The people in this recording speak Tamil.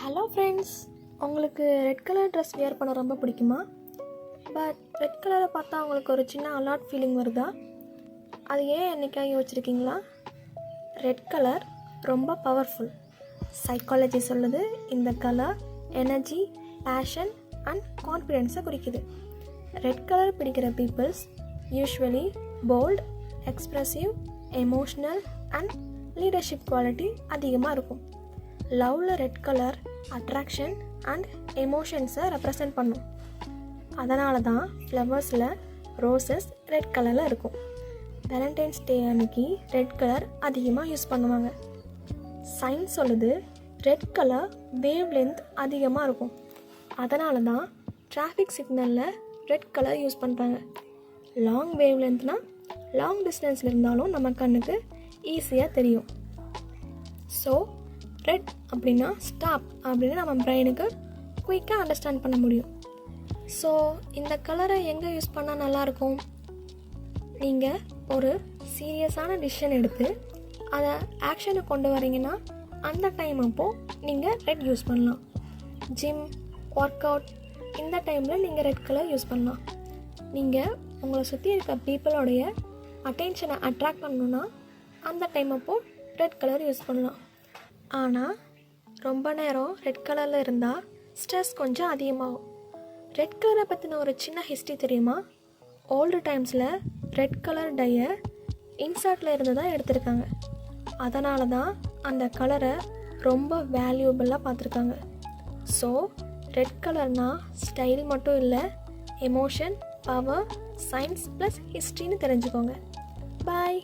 ஹலோ ஃப்ரெண்ட்ஸ், உங்களுக்கு ரெட் கலர் ட்ரெஸ் வியர் பண்ண ரொம்ப பிடிக்குமா? பட் ரெட் கலரை பார்த்தா உங்களுக்கு ஒரு சின்ன அலர்ட் ஃபீலிங் வருதா? அது ஏன் என்னைக்காக யோசிச்சிருக்கீங்களா? ரெட் கலர் ரொம்ப பவர்ஃபுல். சைக்காலஜி சொல்லுது இந்த கலர் எனர்ஜி, பேஷன் அண்ட் கான்ஃபிடென்ஸை குறிக்குது. ரெட் கலர் பிடிக்கிற peoples usually bold, expressive, emotional and leadership quality அதிகமாக இருக்கும். லவ்வில் ரெட் கலர் அட்ராக்ஷன் அண்ட் எமோஷன்ஸை ரெப்ரசன்ட் பண்ணும். அதனால தான் ஃப்ளவர்ஸில் ரோசஸ் ரெட் கலரில் இருக்கும். வேலண்டைன்ஸ் டே அன்னைக்கு ரெட் கலர் அதிகமாக யூஸ் பண்ணுவாங்க. சயின்ஸ் சொல்லுது ரெட் கலர் வேவ் லென்த் அதிகமாக இருக்கும். அதனால தான் டிராஃபிக் சிக்னலில் ரெட் கலர் யூஸ் பண்ணுறாங்க. லாங் வேவ் லென்த்னால் லாங் டிஸ்டன்ஸில் இருந்தாலும் நம்ம கண்ணுக்கு ஈஸியாக தெரியும். ஸோ ரெட் அப்படின்னா ஸ்டாப் அப்படின்னு நம்ம பிரெயினுக்கு குயிக்காக அண்டர்ஸ்டாண்ட் பண்ண முடியும். ஸோ இந்த கலரை எங்கே யூஸ் பண்ணால் நல்லாயிருக்கும்? நீங்கள் ஒரு சீரியஸான டிசிஷன் எடுத்து அதை ஆக்ஷனுக்கு கொண்டு வரீங்கன்னா அந்த டைம் அப்போது நீங்கள் ரெட் யூஸ் பண்ணலாம். ஜிம், ஒர்க் அவுட் இந்த டைமில் நீங்கள் ரெட் கலர் யூஸ் பண்ணலாம். நீங்கள் உங்களை சுற்றி இருக்க பீப்புளோடைய அட்டென்ஷனை அட்ராக்ட் பண்ணணுன்னா அந்த டைம் அப்போது ரெட் கலர் யூஸ் பண்ணலாம். ஆனால் ரொம்ப நேரம் ரெட் கலரில் இருந்தால் ஸ்ட்ரெஸ் கொஞ்சம் அதிகமாகும். ரெட் கலரை பற்றின ஒரு சின்ன ஹிஸ்ட்ரி தெரியுமா? ஓல்டு டைம்ஸில் ரெட் கலர் டையை இன்சர்ட்டில் இருந்து தான் எடுத்திருக்காங்க. அதனால தான் அந்த கலரை ரொம்ப வேல்யூபிளாக பார்த்துருக்காங்க. ஸோ ரெட் கலர்னால் ஸ்டைல் மட்டும் இல்லை, எமோஷன், பவர், சயின்ஸ் ப்ளஸ் ஹிஸ்ட்ரின்னு தெரிஞ்சுக்கோங்க. பாய்.